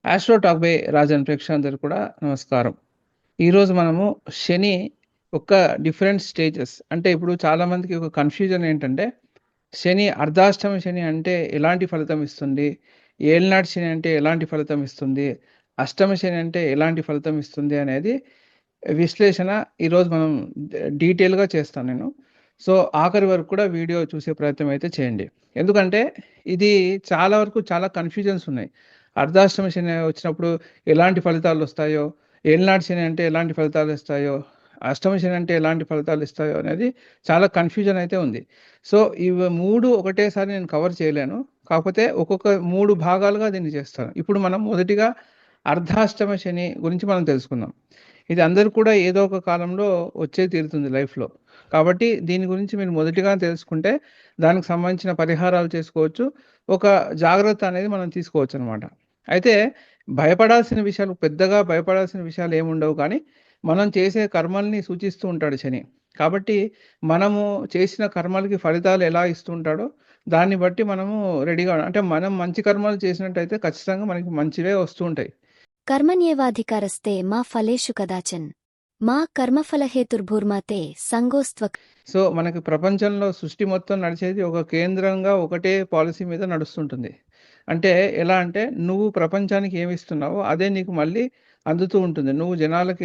Astro talk by Rajan ప్రేక్షకులందరికీ కూడా నమస్కారం. ఈరోజు మనము శని యొక్క డిఫరెంట్ స్టేజెస్ అంటే ఇప్పుడు చాలామందికి ఒక కన్‌ఫ్యూజన్ ఏంటంటే, శని అర్ధాష్టమ శని అంటే ఎలాంటి ఫలితం ఇస్తుంది? ఏలినాటి శని అంటే ఎలాంటి ఫలితం ఇస్తుంది? అష్టమ శని అంటే ఎలాంటి ఫలితం ఇస్తుంది? అనేది విశ్లేషణ ఈరోజు మనం డీటెయిల్‌గా చేస్తాను నేను. సో, ఆఖరి వరకు కూడా వీడియో చూసే ప్రయత్నం అయితే చేయండి. ఎందుకంటే ఇది చాలా వరకు చాలా కన్‌ఫ్యూజన్స్ ఉన్నాయి. అర్ధాష్టమ శని వచ్చినప్పుడు ఎలాంటి ఫలితాలొస్తాయో, ఏలినాటి శని అంటే ఎలాంటి ఫలితాలిస్తాయో, అష్టమ శని అంటే ఎలాంటి ఫలితాలిస్తాయో అనేది చాలా కన్‌ఫ్యూజన్ అయితే ఉంది. సో, ఇవి 3 ఒకటేసారి నేను కవర్ చేయలేను. కాకపోతే ఒక్కొక్క 3 భాగాలుగా దీన్ని చేస్తాను. ఇప్పుడు మనం మొదటిగా అర్ధాష్టమ శని గురించి మనం తెలుసుకుందాం. ఇది అందరికి కూడా ఏదో ఒక కాలంలో వచ్చే తీరుతుంది లైఫ్‌లో. కాబట్టి దీని గురించి మీరు మొదటిగా తెలుసుకుంటే, దానికి సంబంధించిన పరిహారాలు చేసుకోవచ్చు. ఒక జాగ్రత్త అనేది మనం తీసుకోవచ్చనమాట. అయితే భయపడాల్సిన విషయాలు పెద్దగా భయపడాల్సిన విషయాలు ఏముండవు కానీ, మనం చేసే కర్మల్ని సూచిస్తూ ఉంటాడు శని. కాబట్టి మనము చేసిన కర్మలకి ఫలితాలు ఎలా ఇస్తూ ఉంటాడో, దాన్ని బట్టి మనము రెడీగా అంటే మనం మంచి కర్మలు చేసినట్టయితే ఖచ్చితంగా మనకి మంచివే వస్తూ ఉంటాయి. కర్మణ్యేవాధికారస్తే మా ఫలేషు కదాచన్ మా కర్మఫలహేతుర్భూర్మతే సంగోస్త్వ. సో, మనకి ప్రపంచంలో సృష్టి మొత్తం నడిచేది ఒక కేంద్రంగా ఒకటే పాలిసీ మీద నడుస్తుంటుంది. అంటే ఎలా అంటే నువ్వు ప్రపంచానికి ఏమిస్తున్నావో అదే నీకు మళ్ళీ అందుతూ ఉంటుంది. నువ్వు జనాలకి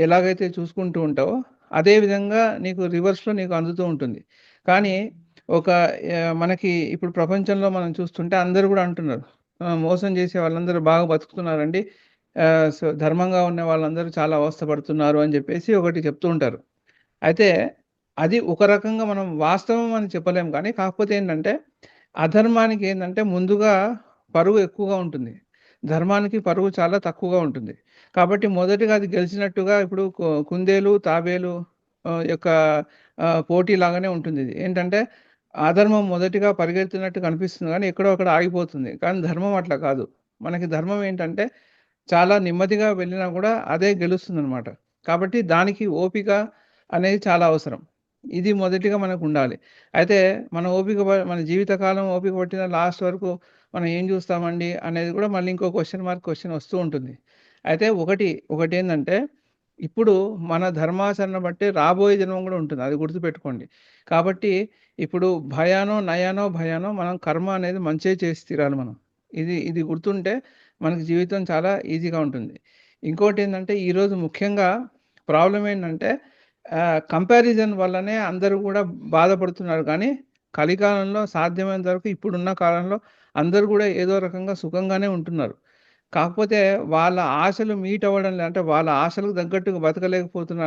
ఎలాగైతే చూసుకుంటూ ఉంటావో అదే విధంగా నీకు రివర్స్‌లో నీకు అందుతూ ఉంటుంది. కానీ ఒక మనకి ఇప్పుడు ప్రపంచంలో మనం చూస్తుంటే అందరూ గూడా అంటున్నారు. మోసం చేసే వాళ్ళందరూ బాగా బతుకుతున్నారండి. సో, ధర్మంగా ఉన్న వాళ్ళందరూ చాలా అవస్థ పడుతున్నారు అని జెప్పేసి ఒకటి చెప్తూ ఉంటారు. అయితే అది ఒక రకంగా మనం వాస్తవం అని చెప్పలేం కానీ, కాకపోతే ఏంటంటే, అధర్మానికి ఏందంటే ముందుగా పరువు ఎక్కువగా ఉంటుంది. ధర్మానికి పరువు చాలా తక్కువగా ఉంటుంది. కాబట్టి మొదటిగా అది గెలిచినట్టుగా ఇప్పుడు కుందేలు, తాబేలు యొక్క పోటీ లాగానే ఉంటుందిది. ఏంటంటే, అధర్మం మొదటిగా పరిగెడుతున్నట్టు కనిపిస్తుంది గానీ, ఎక్కడో అక్కడ ఆగిపోతుంది. కానీ ధర్మం అట్లా కాదు. మనకి ధర్మం ఏంటంటే, చాలా నెమ్మదిగా వెళ్ళినా కూడా అదే గెలుస్తుందనమాట. కాబట్టి దానికి ఓపిక అనేది చాలా అవసరం. ఇది మొదటిగా మనకుండాలి. అయితే మన జీవితకాలం ఓపిక పట్టిన లాస్ట్ వరకు మనం ఏం జూస్తామండి అనేది గూడా మళ్ళీ ఇంకో క్వెషన్ వస్తూ ఉంటుంది. అయితే ఒకటేందంటే ఇప్పుడు మన ధర్మాచరణ బట్టి రాబోయే జన్మ గూడా ఉంటుంది. అది గుర్తుపెట్టుకోండి. కాబట్టి ఇప్పుడు భయానో మనం కర్మ అనేది మంచే చేసి తీరాలి మనం. ఇది గుర్తుంటే మనకి జీవితం చాలా ఈజీగా ఉంటుంది. ఇంకోటేందంటే ఈరోజు ముఖ్యంగా ప్రాబ్లమ్ ఏంటంటే కంపారిజన్ వల్లనే అందరూ గూడా బాధపడుతున్నారు కానీ, కలికాలంలో సాధ్యమైనంత వరకు ఇప్పుడున్న కాలంలో అందరూ గూడా ఏదో రకంగా సుఖంగానే ఉంటున్నారు. కాకపోతే వాళ్ళ ఆశలు మీట్ అవ్వడం లే అంటే వాళ్ళ ఆశలకు తగ్గట్టుగా బతకలేకపోతున్నా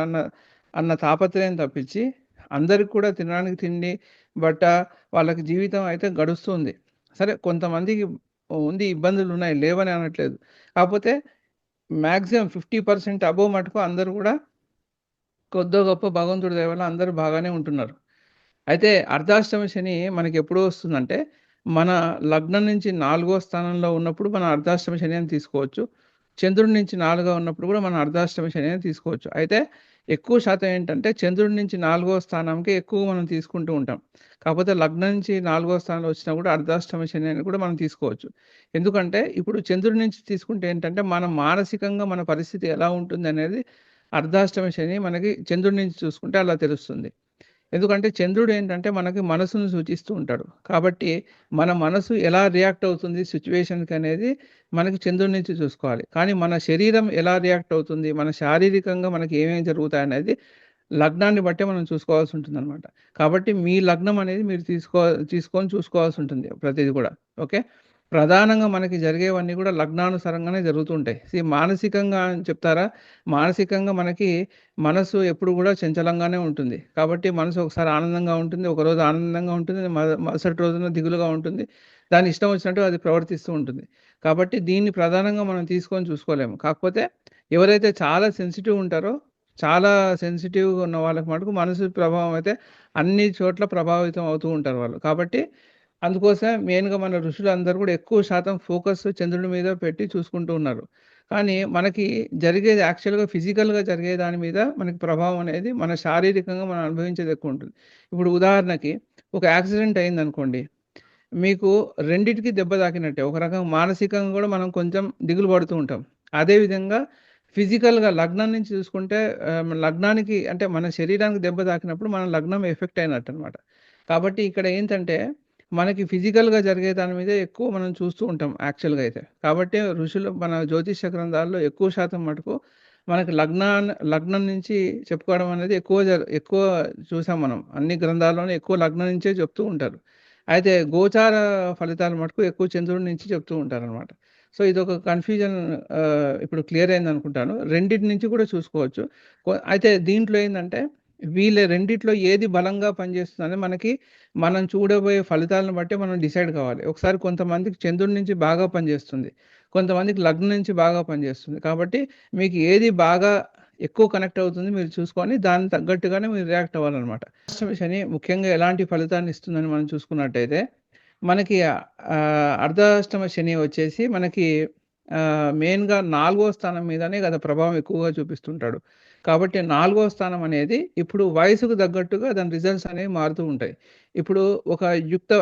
అన్న తాపత్రయం తప్పించి, అందరికి కూడా తినడానికి తిండి, బట్ట వాళ్ళకి జీవితం అయితే గడుస్తుంది. సరే కొంతమందికి ఉంది ఇబ్బందులున్నాయి లేవని అనట్లేదు. కాకపోతే మాక్సిమం 50% అబోవ్ మటుకు అందరూ గూడా కొద్దో గొప్ప భగవంతుడి దయ వల్ల అందరూ బాగానే ఉంటున్నారు. అయితే అర్ధాష్టమ శని మనకెప్పుడు వస్తుందంటే, మన లగ్నం నుంచి 4 స్థానంలో ఉన్నప్పుడు మనం అర్ధాష్టమ శని అని తీసుకోవచ్చు. చంద్రుడి నుంచి 4 ఉన్నప్పుడు కూడా మనం అర్ధాష్టమ శని అని తీసుకోవచ్చు. అయితే ఎక్కువ శాతం ఏంటంటే చంద్రుడి నుంచి 4 స్థానంకే ఎక్కువ మనం తీసుకుంటూ ఉంటాం. కాకపోతే లగ్నం నుంచి 4 స్థానంలో వచ్చినా కూడా అర్ధాష్టమ శని అని కూడా మనం తీసుకోవచ్చు. ఎందుకంటే ఇప్పుడు చంద్రుడి నుంచి తీసుకుంటే ఏంటంటే, మనం మానసికంగా మన పరిస్థితి ఎలా ఉంటుందనేది అర్ధాష్టమ శని మనకి చంద్రుడి నుంచి చూసుకుంటే అలా తెలుస్తుంది. ఎందుకంటే చంద్రుడు ఏంటంటే మనకి మనసును సూచిస్తూ ఉంటాడు. కాబట్టి మన మనసు ఎలా రియాక్ట్ అవుతుంది సిట్యుయేషన్‌కి అనేది మనకి చంద్రుడి నుంచి చూసుకోవాలి. కానీ మన శరీరం ఎలా రియాక్ట్ అవుతుంది, మన శారీరకంగా మనకి ఏమేమి జరుగుతాయనేది లగ్నాన్ని బట్టే మనం చూసుకోవాల్సి ఉంటుందనమాట. కాబట్టి మీ లగ్నం అనేది మీరు తీసుకొని చూసుకోవాల్సి ఉంటుంది ప్రతీది కూడా. ఓకే. ప్రధానంగా మనకి జరిగేవన్నీ కూడా లగ్నానుసారంగానే జరుగుతూ ఉంటాయి. మానసికంగా అని చెప్తారా? మానసికంగా మనకి మనసు ఎప్పుడు గూడా చంచలంగానే ఉంటుంది. కాబట్టి మనసు ఒకసారి ఆనందంగా ఉంటుంది. ఒకరోజు ఆనందంగా ఉంటుంది. మరుసటి రోజున దిగులుగా ఉంటుంది. దాని ఇష్టం వచ్చినట్టు అది ప్రవర్తిస్తూ ఉంటుంది. కాబట్టి దీన్ని ప్రధానంగా మనం తీసుకొని చూసుకోలేము. కాకపోతే ఎవరైతే చాలా సెన్సిటివ్ ఉంటారో, చాలా సెన్సిటివ్‌గా ఉన్న వాళ్ళకి మటుకు మనసు ప్రభావం అయితే అన్ని చోట్ల ప్రభావితం అవుతూ ఉంటారు వాళ్ళు. కాబట్టి అందుకోసమే మెయిన్‌గా మన ఋషులందరూ కూడా ఎక్కువ శాతం ఫోకస్ చంద్రుడి మీద పెట్టి చూసుకుంటూ ఉన్నారు. కానీ మనకి జరిగేది యాక్చువల్‌గా ఫిజికల్‌గా జరిగే దాని మీద మనకి ప్రభావం అనేది మన శారీరకంగా మనం అనుభవించేది ఎక్కువుంటుంది. ఇప్పుడు ఉదాహరణకి ఒక యాక్సిడెంట్ అయిందనుకోండి. మీకు రెండిటికి దెబ్బ తాకినట్టే. ఒక రకంగా మానసికంగా గూడా మనం కొంచెం దిగులు పడుతూ ఉంటాం. అదే విధంగా ఫిజికల్‌గా లగ్నం నుంచి చూసుకుంటే లగ్నానికి అంటే మన శరీరానికి దెబ్బ తాకినప్పుడు మన లగ్నం ఎఫెక్ట్ అయినట్టనమాట. కాబట్టి ఇక్కడ ఏంటంటే మనకి ఫిజికల్‌గా జరిగే దాని మీదే ఎక్కువ మనం చూస్తూ ఉంటాం యాక్చువల్‌గా అయితే. కాబట్టి ఋషులు మన జ్యోతిష్య గ్రంథాల్లో ఎక్కువ శాతం మటుకు మనకి లగ్నం నుంచి చెప్పుకోవడం అనేది ఎక్కువ చూసాం మనం. అన్ని గ్రంథాల్లోనే ఎక్కువ లగ్నం నుంచే చెప్తూ ఉంటారు. అయితే గోచార ఫలితాలు మటుకు ఎక్కువ చంద్రుడి నుంచి చెప్తూ ఉంటారనమాట. సో, ఇదొక కన్‌ఫ్యూజన్ ఇప్పుడు క్లియర్ అయిందనుకుంటాను. రెండిటి నుంచి కూడా చూసుకోవచ్చు. అయితే దీంట్లో ఏందంటే వీళ్ళ రెండిట్లో ఏది బలంగా పనిచేస్తుందని మనం చూడబోయే ఫలితాలను బట్టి మనం డిసైడ్ కావాలి. ఒకసారి కొంతమందికి చంద్రుడి నుంచి బాగా పనిచేస్తుంది. కొంతమందికి లగ్నం నుంచి బాగా పనిచేస్తుంది. కాబట్టి మీకు ఏది బాగా ఎక్కువ కనెక్ట్ అవుతుంది మీరు చూసుకొని దానికి తగ్గట్టుగానే మీరు రియాక్ట్ అవ్వాలనమాట. అష్టమ శని ముఖ్యంగా ఎలాంటి ఫలితాన్ని ఇస్తుందని మనం చూసుకున్నట్టయితే మనకి అర్ధాష్టమ శని వచ్చేసి మనకి మెయిన్‌గా 4 స్థానం మీదనే గదా ప్రభావం ఎక్కువగా చూపిస్తుంటాడు. కాబట్టి 4 స్థానం అనేది ఇప్పుడు వయసుకు తగ్గట్టుగా దాని రిజల్ట్స్ అనేవి మారుతూ ఉంటాయి. ఇప్పుడు ఒక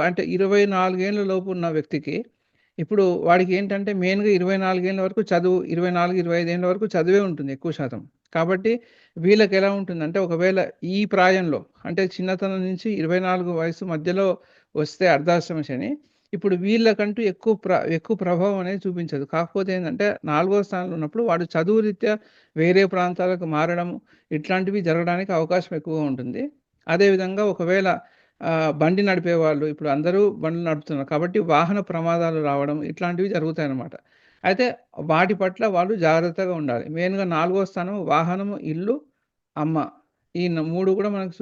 అంటే 24 ఏళ్ల లోపు ఉన్న వ్యక్తికి ఇప్పుడు వాడికేంటంటే మెయిన్‌గా 24 ఏళ్ల వరకు చదువు 24, 25 ఏళ్ల వరకు చదువే ఉంటుంది ఎక్కువ శాతం. కాబట్టి వీళ్ళకెలా ఉంటుందంటే ఒకవేళ ఈ ప్రాయంలో అంటే చిన్నతనం నుంచి 24 వయసు మధ్యలో వస్తే అర్ధాష్టమ శని, ఇప్పుడు వీళ్ళకంటూ ఎక్కువ ప్రభావం అనేది చూపించదు. కాకపోతే ఏందంటే 4 స్థానంలో ఉన్నప్పుడు వాడు చదువు రీత్యా వేరే ప్రాంతాలకు మారడం ఇట్లాంటివి జరగడానికి అవకాశం ఎక్కువగా ఉంటుంది. అదేవిధంగా ఒకవేళ బండి నడిపేవాళ్ళు ఇప్పుడు అందరూ బండ్లు నడుపుతున్నారు. కాబట్టి వాహన ప్రమాదాలు రావడం ఇట్లాంటివి జరుగుతాయన్నమాట. అయితే వాటి పట్ల వాళ్ళు జాగ్రత్తగా ఉండాలి. మెయిన్‌గా 4 స్థానం వాహనము, ఇల్లు, అమ్మ. ఈ 3 కూడా మనకు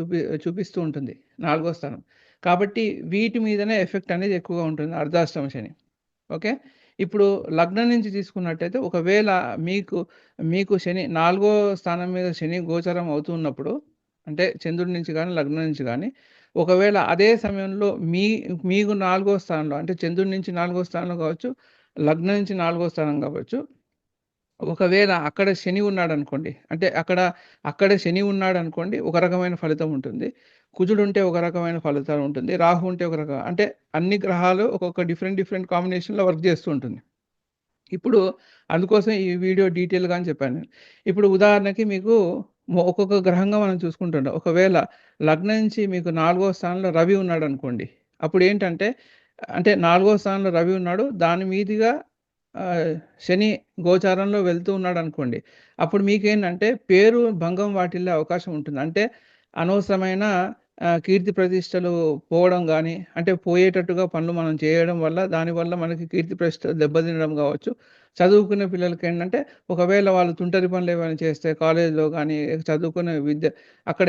చూపిస్తూ ఉంటుంది 4 స్థానం. కాబట్టి వీటి మీదనే ఎఫెక్ట్ అనేది ఎక్కువగా ఉంటుంది అర్ధాష్టమ శని. ఓకే. ఇప్పుడు లగ్నం నుంచి తీసుకున్నట్టయితే ఒకవేళ మీకు, మీకు శని 4 స్థానం మీద శని గోచరం అవుతున్నప్పుడు అంటే చంద్రుడి నుంచి గాని, లగ్నం నుంచి గాని ఒకవేళ అదే సమయంలో మీకు 4 స్థానంలో అంటే చంద్రుడి నుంచి 4 స్థానంలో కావచ్చు, లగ్నం నుంచి 4 స్థానం కావచ్చు. ఒకవేళ అక్కడ శని ఉన్నాడనుకోండి. అంటే అక్కడ శని ఉన్నాడనుకోండి ఒక రకమైన ఫలితం ఉంటుంది. కుజుడుంటే ఒక రకమైన ఫలితం ఉంటుంది. రాహు ఉంటే ఒక రకం అంటే అన్ని గ్రహాలు ఒక్కొక్క డిఫరెంట్ కాంబినేషన్‌లో వర్క్ చేస్తూ ఉంటుంది. ఇప్పుడు అందుకోసం ఈ వీడియో డీటెయిల్‌గా అని చెప్పాను నేను. ఇప్పుడు ఉదాహరణకి మీకు ఒక్కొక్క గ్రహంగా మనం చూసుకుంటుంటాం. ఒకవేళ లగ్నం నుంచి మీకు 4 స్థానంలో రవి ఉన్నాడనుకోండి. అప్పుడేంటంటే అంటే 4 స్థానంలో రవి ఉన్నాడు. దాని మీదుగా శని గోచారంలో వెళ్తూ ఉన్నాడనుకోండి. అప్పుడు మీకేంటంటే పేరు భంగం వాటిల్లే అవకాశం ఉంటుంది. అంటే అనవసరమైన కీర్తి ప్రతిష్టలు పోవడం గానీ, అంటే పోయేటట్టుగా పనులు మనం చేయడం వల్ల దానివల్ల మనకి కీర్తి ప్రతిష్టలు దెబ్బతినడం గావచ్చు. చదువుకునే పిల్లలకేంటంటే ఒకవేళ వాళ్ళు తుంటరి పనులేమైనా చేస్తే కాలేజీలో గానీ, చదువుకునే అక్కడ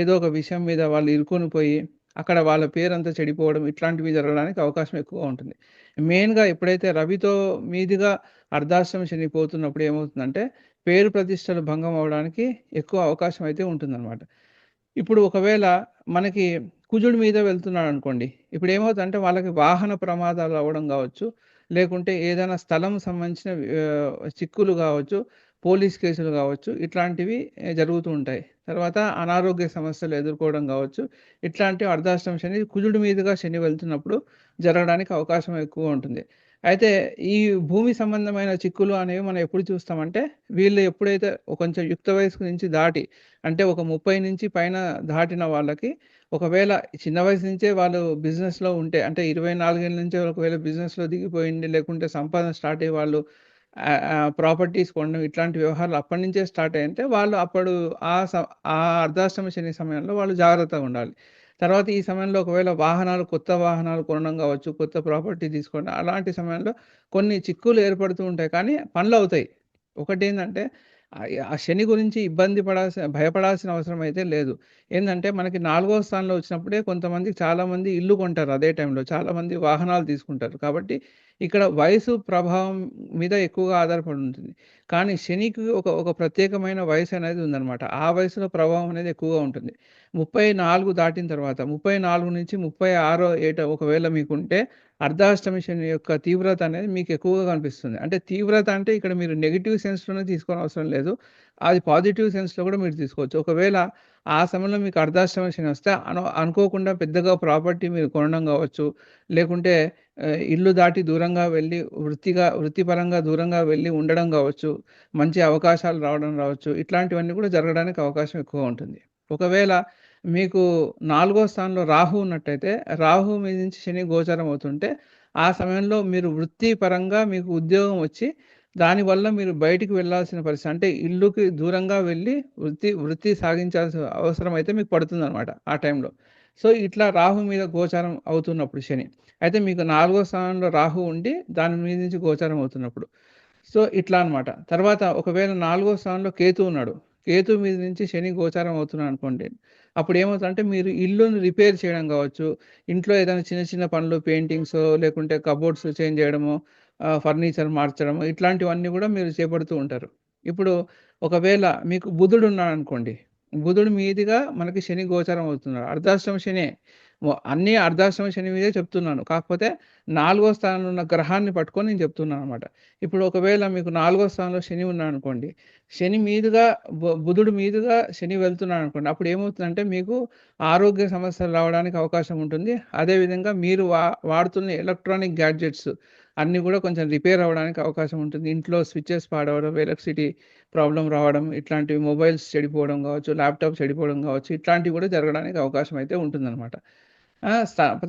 ఏదో ఒక విషయం మీద వాళ్ళు ఇరుక్కొని పోయి, అక్కడ వాళ్ళ పేరంతా చెడిపోవడం ఇట్లాంటివి జరగడానికి అవకాశం ఎక్కువగా ఉంటుంది. మెయిన్‌గా ఎప్పుడైతే రవితో మీదుగా అర్ధాష్టమ శని పోతున్నప్పుడు ఏమవుతుందంటే, పేరు ప్రతిష్టలు భంగం అవ్వడానికి ఎక్కువ అవకాశం అయితే ఉంటుందనమాట. ఇప్పుడు ఒకవేళ మనకి కుజుడి మీద వెళ్తున్నాడనుకోండి. ఇప్పుడేమవుతుందంటే వాళ్ళకి వాహన ప్రమాదాలు అవ్వడం గావచ్చు, లేకుంటే ఏదైనా స్థలం సంబంధించిన చిక్కులు గావచ్చు, పోలీస్ కేసులు గావచ్చు, ఇట్లాంటివి జరుగుతూ ఉంటాయి. తర్వాత అనారోగ్య సమస్యలు ఎదుర్కోవడం గావచ్చు, ఇట్లాంటివి అర్ధాష్టమ శని కుజుడి మీదుగా శని వెళ్తున్నప్పుడు జరగడానికి అవకాశం ఎక్కువ ఉంటుంది. అయితే ఈ భూమి సంబంధమైన చిక్కులు అనేవి మనం ఎప్పుడు చూస్తామంటే, వీళ్ళు ఎప్పుడైతే కొంచెం యుక్త వయస్సు నుంచి దాటి అంటే ఒక 30 నుంచి పైన దాటిన వాళ్ళకి ఒకవేళ చిన్న వయసు నుంచే వాళ్ళు బిజినెస్‌లో ఉంటే అంటే 24 ఏళ్ల నుంచే ఒకవేళ బిజినెస్‌లో దిగిపోయిండి లేకుంటే సంపాదన స్టార్ట్ అయ్యి వాళ్ళు ప్రాపర్టీస్ కొనడం ఇట్లాంటి వ్యవహారాలు అప్పటినుంచే స్టార్ట్ అయ్యుంటే వాళ్ళు అప్పుడు ఆ స ఆ అర్ధాష్టమ శని సమయంలో వాళ్ళు జాగ్రత్తగా ఉండాలి. తర్వాత ఈ సమయంలో ఒకవేళ కొత్త వాహనాలు కొనడం కావచ్చు, కొత్త ప్రాపర్టీ తీసుకోవడం అలాంటి సమయంలో కొన్ని చిక్కులు ఏర్పడుతూ ఉంటాయి. కానీ పనులవుతాయి. ఒకటేందంటే ఆ శని గురించి భయపడాల్సిన అవసరం అయితే లేదు. ఏందంటే మనకి 4 స్థానంలో వచ్చినప్పుడే చాలామంది ఇల్లు కొంటారు అదే టైంలో. చాలామంది వాహనాలు తీసుకుంటారు. కాబట్టి ఇక్కడ వయసు ప్రభావం మీద ఎక్కువగా ఆధారపడి ఉంటుంది. కానీ శనికి ఒక ప్రత్యేకమైన వయసు అనేది ఉందన్నమాట. ఆ వయసులో ప్రభావం అనేది ఎక్కువగా ఉంటుంది. 34 దాటిన తర్వాత 34 నుంచి 36 ఏట ఒకవేళ మీకుంటే అర్ధాష్టమి శని యొక్క తీవ్రత అనేది మీకు ఎక్కువగా కనిపిస్తుంది. అంటే తీవ్రత అంటే ఇక్కడ మీరు నెగెటివ్ సెన్స్‌లోనే తీసుకోనవసరం లేదు. అది పాజిటివ్ సెన్స్‌లో కూడా మీరు తీసుకోవచ్చు. ఒకవేళ ఆ సమయంలో మీకు అర్ధాష్టమ శని వస్తే అనుకోకుండా పెద్దగా ప్రాపర్టీ మీరు కొనడం కావచ్చు, లేకుంటే ఇల్లు దాటి దూరంగా వెళ్ళి వృత్తిపరంగా దూరంగా వెళ్ళి ఉండడం కావచ్చు, మంచి అవకాశాలు రావడం రావచ్చు. ఇట్లాంటివన్నీ కూడా జరగడానికి అవకాశం ఎక్కువ ఉంటుంది. ఒకవేళ మీకు 4వ స్థానంలో రాహు ఉన్నట్టయితే, రాహు మీద నుంచి శని గోచరం అవుతుంటే, ఆ సమయంలో మీరు వృత్తిపరంగా మీకు ఉద్యోగం వచ్చి, దానివల్ల మీరు బయటికి వెళ్ళాల్సిన పరిస్థితి. అంటే ఇల్లుకి దూరంగా వెళ్ళి వృత్తి సాగించాల్సిన అవసరం అయితే మీకు పడుతుందనమాట ఆ టైంలో. సో, ఇట్లా రాహు మీద గోచారం అవుతున్నప్పుడు శని. అయితే మీకు 4వ స్థానంలో రాహు ఉండి, దాని మీద నుంచి గోచారం అవుతున్నప్పుడు. సో, ఇట్లా అనమాట. తర్వాత ఒకవేళ 4వ స్థానంలో కేతు ఉన్నాడు. కేతు మీద నుంచి శని గోచారం అవుతున్నాడనుకోండి. అప్పుడేమవుతదంటే మీరు ఇల్లుని రిపేర్ చేయడం గావచ్చు, ఇంట్లో ఏదైనా చిన్న చిన్న పనులు పెయింటింగ్సో, లేకుంటే కబోర్డ్స్ చేంజ్ జేయడమో, ఫర్నిచర్ మార్చడము ఇట్లాంటివన్నీ గూడా మీరు చేపడుతూ ఉంటారు. ఇప్పుడు ఒకవేళ మీకు బుధుడున్నాడనుకోండి. బుధుడు మీదుగా మనకి శని గోచారం అవుతున్నాడు. అర్ధాష్టమ శనే. అన్నీ అర్ధాష్టమ శని మీదే చెప్తున్నాను. కాకపోతే 4వ స్థానంలో ఉన్న గ్రహాన్ని పట్టుకొని నేను చెప్తున్నాననమాట. ఇప్పుడు ఒకవేళ మీకు 4వ స్థానంలో శని ఉన్నాడనుకోండి. శని మీదుగా బుధుడు మీదుగా శని వెళ్తున్నాడనుకోండి. అప్పుడు ఏమవుతుందంటే మీకు ఆరోగ్య సమస్యలు రావడానికి అవకాశం ఉంటుంది. అదేవిధంగా మీరు వాడుతున్న ఎలక్ట్రానిక్ గ్యాడ్జెట్స్ అన్నీ గూడా కొంచెం రిపేర్ అవ్వడానికి అవకాశం ఉంటుంది. ఇంట్లో స్విచెస్ పాడవడం, ఎలక్ట్రిసిటీ ప్రాబ్లమ్ రావడం, ఇట్లాంటివి మొబైల్స్ చెడిపోవడం గావచ్చు, ల్యాప్‌టాప్ చెడిపోవడం గావచ్చు, ఇట్లాంటివి గూడా జరగడానికి అవకాశం అయితే ఉంటుందనమాట. ఆ!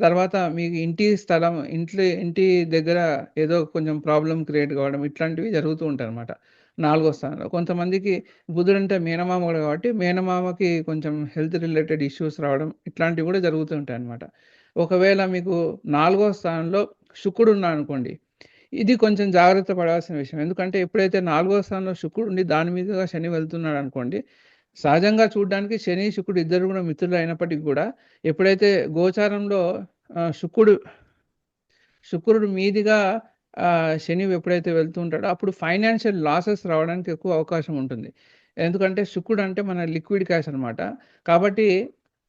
తర్వాత మీకు ఇంటి దగ్గర ఏదో కొంచెం ప్రాబ్లమ్ క్రియేట్ కావడం ఇట్లాంటివి జరుగుతూ ఉంటాయన్నమాట. 4 స్థానంలో. కొంతమందికి బుధుడంటే మేనమామ గూడా కాబట్టి మేనమామకి కొంచెం హెల్త్ రిలేటెడ్ ఇష్యూస్ రావడం ఇట్లాంటివి గూడా జరుగుతూ ఉంటాయన్నమాట. ఒకవేళ మీకు 4 స్థానంలో శుక్రుడున్నాడనుకోండి. ఇది కొంచెం జాగ్రత్త పడాల్సిన విషయం. ఎందుకంటే ఎప్పుడైతే 4 స్థానంలో శుక్రుడుండి దాని మీదుగా శని వెళ్తున్నాడనుకోండి, సహజంగా చూడ్డానికి శని, శుక్రుడు ఇద్దరు గూడా మిత్రులైనప్పటికి గూడా ఎప్పుడైతే గోచారంలో ఆహ్, శుక్రుడు శుక్రుడు మీదుగా శని ఎప్పుడైతే వెళ్తూ ఉంటాడో అప్పుడు ఫైనాన్షియల్ లాసెస్ రావడానికి ఎక్కువ అవకాశం ఉంటుంది. ఎందుకంటే శుక్రుడు అంటే మన లిక్విడ్ క్యాష్ అనమాట. కాబట్టి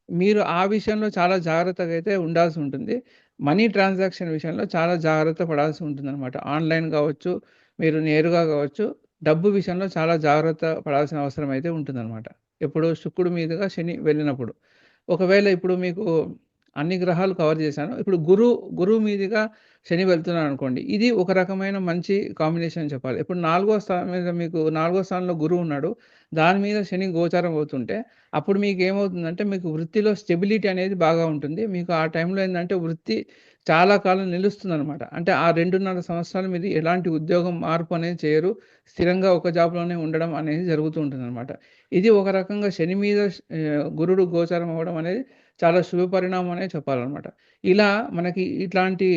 మీరు ఆ విషయంలో చాలా జాగ్రత్తగా అయితే ఉండాల్సి ఉంటుంది. మనీ ట్రాన్సాక్షన్ విషయంలో చాలా జాగ్రత్త పడాల్సి ఉంటుందనమాట. ఆన్‌లైన్ గావచ్చు, మీరు నేరుగా గావచ్చు, డబ్బు విషయంలో చాలా జాగ్రత్త పడాల్సిన అవసరం అయితే ఉంటుందనమాట. ఎప్పుడు శుక్రుడి మీదుగా శని వెళ్ళినప్పుడు. ఒకవేళ ఇప్పుడు మీకు అన్ని గ్రహాలు కవర్ చేశాను. ఇప్పుడు గురువు మీదుగా శని వెళ్తున్నాడనుకోండి. ఇది ఒక రకమైన మంచి కాంబినేషన్ చెప్పాలి. ఇప్పుడు 4 స్థానం మీద మీకు 4 స్థానంలో గురువున్నాడు. దాని మీద శని గోచారం అవుతుంటే, అప్పుడు మీకేమవుతుందంటే, మీకు వృత్తిలో స్టెబిలిటీ అనేది బాగా ఉంటుంది. మీకు ఆ టైంలో ఏందంటే, వృత్తి చాలా కాలం నిలుస్తుందనమాట. అంటే ఆ 2.5 సంవత్సరాలు మీరు ఎలాంటి ఉద్యోగం మార్పు అనేది చేయరు. స్థిరంగా ఒక జాబ్‌లోనే ఉండడం అనేది జరుగుతూ ఉంటుందనమాట. ఇది ఒక రకంగా శని మీద గురుడు గోచారం అవ్వడం అనేది చాలా శుభ పరిణామం అనే చెప్పాలనమాట. ఇలా మనకి ఇట్లాంటి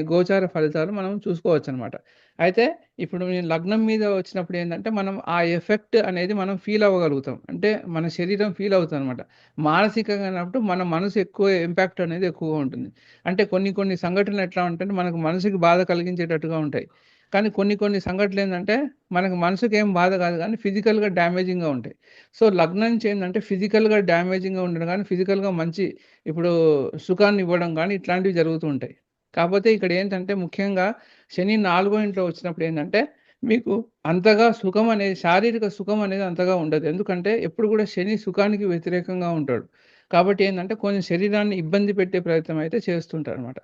గోచార ఫలితాలు మనం చూసుకోవచ్చనమాట. అయితే ఇప్పుడు నేను లగ్నం మీద వచ్చినప్పుడు ఏందంటే, మనం ఆ ఎఫెక్ట్ అనేది మనం ఫీల్ అవ్వగలుగుతాం. అంటే మన శరీరం ఫీల్ అవుతదనమాట. మానసికంగా అన్నప్పుడు మన మనసు ఎక్కువ ఇంపాక్ట్ అనేది ఎక్కువగా ఉంటుంది. అంటే కొన్ని సంఘటనలు ఎట్లా ఉంటాయంటే, మనకు మనసుకి బాధ కలిగించేటట్టుగా ఉంటాయి. కానీ కొన్ని సంఘటనలేందంటే, మనకు మనసుకేం బాధ కాదు గానీ ఫిజికల్‌గా డ్యామేజింగ్‌గా ఉంటాయి. సో, లగ్నం నుంచి ఏందంటే ఫిజికల్‌గా డ్యామేజింగ్‌గా ఉండడం గానీ, ఫిజికల్‌గా మంచి ఇప్పుడు సుఖాన్నివ్వడం గానీ, ఇట్లాంటివి జరుగుతూ ఉంటాయి. కాపోతే ఇక్కడేంటంటే ముఖ్యంగా శని 4 ఇంట్లో వచ్చినప్పుడు ఏందంటే, మీకు అంతగా సుఖం అనేది శారీరక సుఖం అనేది అంతగా ఉండదు. ఎందుకంటే ఎప్పుడు గూడా శని సుఖానికి వ్యతిరేకంగా ఉంటాడు. కాబట్టి ఏందంటే, కొంచెం శరీరాన్ని ఇబ్బంది పెట్టే ప్రయత్నం అయితే చేస్తుంటారనమాట.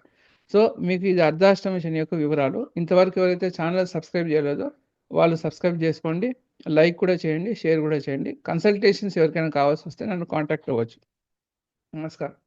సో, మీకు ఇది అర్ధాష్టమ శని యొక్క వివరాలు. ఇంతవరకు ఎవరైతే ఛానెల్ సబ్స్క్రైబ్ చేయలేదో వాళ్ళు సబ్స్క్రైబ్ చేసుకోండి. లైక్ కూడా చేయండి, షేర్ గూడా చేయండి. కన్సల్టేషన్స్ ఎవరికైనా కావాల్సొస్తే నన్ను కాంటాక్ట్ అవ్వచ్చు. నమస్కారం.